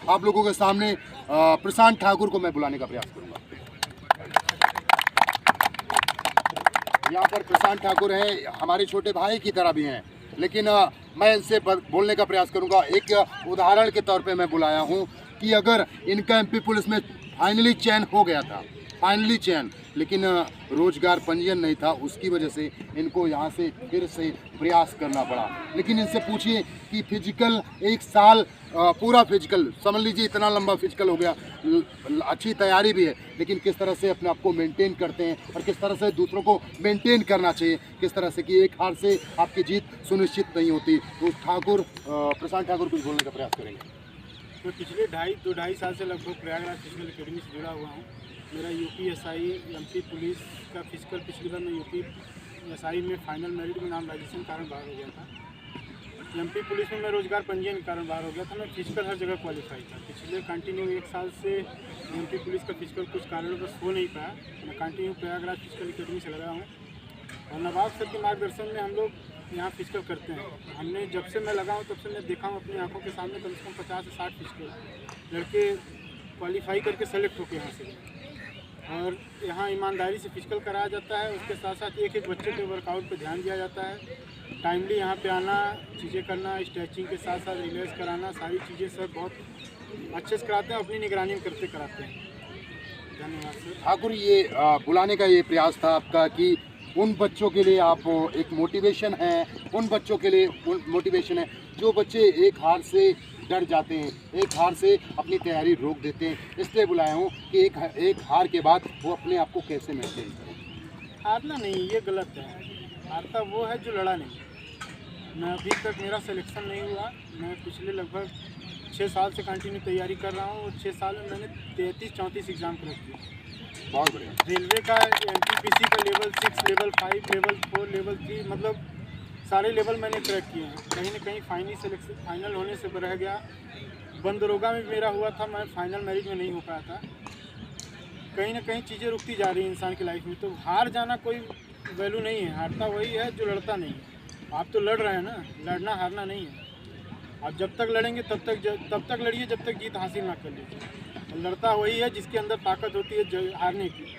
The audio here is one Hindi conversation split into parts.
आप लोगों के सामने प्रशांत ठाकुर को मैं बुलाने का प्रयास करूंगा। यहाँ पर प्रशांत ठाकुर हैं, हमारे छोटे भाई की तरह भी हैं, लेकिन मैं इनसे बोलने का प्रयास करूंगा। एक उदाहरण के तौर पे मैं बुलाया हूँ कि अगर इनका एमपी पुलिस में फाइनली चयन हो गया था, फाइनली चयन, लेकिन रोजगार पंजीयन नहीं था, उसकी वजह से इनको यहाँ से फिर से प्रयास करना पड़ा। लेकिन इनसे पूछिए कि फिजिकल 1 साल पूरा फिजिकल, समझ लीजिए इतना लंबा फिजिकल हो गया, अच्छी तैयारी भी है, लेकिन किस तरह से अपने आप को मेंटेन करते हैं और किस तरह से दूसरों को मेंटेन करना चाहिए, किस तरह से कि एक हार से आपकी जीत सुनिश्चित नहीं होती। तो प्रशांत ठाकुर कुछ बोलने का प्रयास करेंगे। मैं पिछले 2.5 साल से लगभग प्रयागराज फिजिकल एकेडमी से जुड़ा हुआ हूँ। मेरा यूपीएसआई एमपी पुलिस का फिजिकल पिछली बार मैं यूपीएसआई में फाइनल मेरिट में नाम रजिस्ट्रेशन के कारण बाहर हो गया था। एमपी पुलिस में मैं रोजगार पंजीयन के कारण बाहर हो गया था। मैं फिजिकल हर जगह क्वालिफाई था। पिछले कंटिन्यू 1 साल से एमपी पुलिस का फिजिकल कुछ कारणों पर हो नहीं पाया। मैं कंटिन्यू प्रयागराज फिजिकल एकेडमी से लगा हूँ और नवाब सर के मार्गदर्शन में हम लोग यहाँ फिजिकल करते हैं। हमने जब से मैं लगा हूँ तब से मैं देखा हूँ अपनी आंखों के सामने कम से कम 50 से 60 फिजिकल लड़के क्वालिफाई करके सेलेक्ट होकर यहाँ से, और यहाँ ईमानदारी से फिजिकल कराया जाता है। उसके साथ साथ एक एक बच्चे के वर्कआउट पर ध्यान दिया जाता है। टाइमली यहाँ पे आना, चीज़ें करना, स्ट्रेचिंग के साथ साथ रिलैक्स कराना, सारी चीज़ें सब बहुत अच्छे से कराते हैं, अपनी निगरानी में करते कराते हैं। धन्यवाद सर। ठाकुर, ये बुलाने का ये प्रयास था आपका कि उन बच्चों के लिए आप एक मोटिवेशन है, उन बच्चों के लिए मोटिवेशन है जो बच्चे एक हार से डर जाते हैं, एक हार से अपनी तैयारी रोक देते हैं। इसलिए बुलाया हूँ कि एक हार के बाद वो अपने आप को कैसे मेंटेन करें। हारना नहीं, ये गलत है। हारता वो है जो लड़ा नहीं। मैं अभी तक मेरा सिलेक्शन नहीं हुआ। मैं पिछले लगभग 6 साल से कंटिन्यू तैयारी कर रहा हूँ और 6 साल में मैंने 33-34 एग्ज़ाम क्रैक किए। बहुत बढ़िया। रेलवे का, एनटीपीसी का लेवल 6, लेवल 5, लेवल 4, लेवल 3, मतलब सारे लेवल मैंने क्रैक किए हैं। कहीं ना कहीं फाइनल होने से रह गया। बंद दरोगा में मेरा हुआ था, मैं फाइनल मेरिट में नहीं हो पाया था। कहीं ना कहीं चीज़ें रुकती जा रही हैं इंसान की लाइफ में। तो हार जाना कोई वैल्यू नहीं है। हारता वही है जो लड़ता नहीं है। आप तो लड़ रहे हैं ना, लड़ना हारना नहीं है। आप जब तक लड़ेंगे तब तक लड़िए जब तक जीत हासिल ना कर लीजिए। लड़ता वही है जिसके अंदर ताकत होती है हारने की।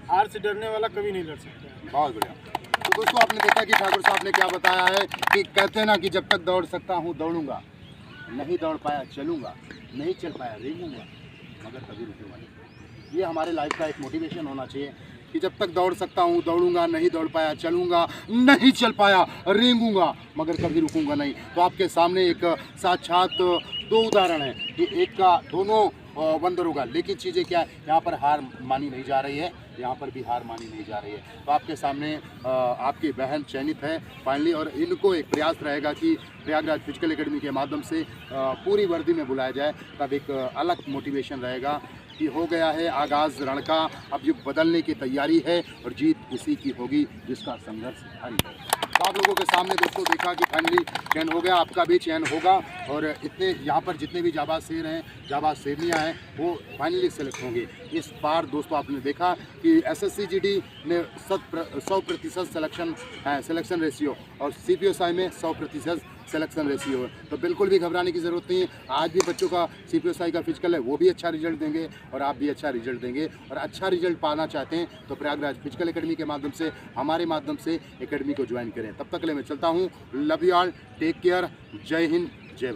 हार से डरने वाला कभी नहीं लड़ सकता। बहुत बढ़िया। तो दोस्तों, आपने देखा कि ठाकुर साहब ने क्या बताया है कि कहते हैं ना कि जब तक दौड़ सकता हूँ दौड़ूंगा, नहीं दौड़ पाया चलूंगा, नहीं चल पाया रेंगूंगा, मगर कभी रुकूंगा नहीं। ये हमारे लाइफ का एक मोटिवेशन होना चाहिए कि जब तक दौड़ सकता हूँ दौड़ूंगा, नहीं दौड़ पाया चलूंगा, नहीं चल पाया रेंगूंगा, मगर कभी रुकूंगा नहीं। तो आपके सामने एक साक्षात 2 उदाहरण है कि एक का दोनों बंदर होगा, लेकिन चीज़ें क्या है, यहाँ पर हार मानी नहीं जा रही है, यहाँ पर भी हार मानी नहीं जा रही है। तो आपके सामने आपकी बहन चयनित है फाइनली, और इनको एक प्रयास रहेगा कि प्रयागराज फिजिकल एकेडमी के माध्यम से पूरी वर्दी में बुलाया जाए। तब एक अलग मोटिवेशन रहेगा कि हो गया है आगाज़ रण का, अब ये बदलने की तैयारी है और जीत उसी की होगी जिसका संघर्ष भारी है। तो आप लोगों के सामने दोस्तों देखा कि फाइनली चयन हो गया, आपका भी चयन होगा, और इतने यहाँ पर जितने भी जाबाज शेर हैं, जाबाज शेरनियाँ हैं, वो फाइनली सेलेक्ट होंगे। इस बार दोस्तों आपने देखा कि SSCGD ने 100% सिलेक्शन रेशियो और CPSI में 100% सिलेक्शन रेशियो है। तो बिल्कुल भी घबराने की ज़रूरत नहीं है। आज भी बच्चों का CPSI का फिजिकल है, वो भी अच्छा रिजल्ट देंगे और आप भी अच्छा रिजल्ट देंगे। और अच्छा रिजल्ट पाना चाहते हैं तो प्रयागराज फिजिकल एकेडमी के माध्यम से, हमारे माध्यम से एकेडमी को ज्वाइन करें। तब तक के लिए मैं चलता हूँ। Love you all, take care, जय हिंद, जय भारत।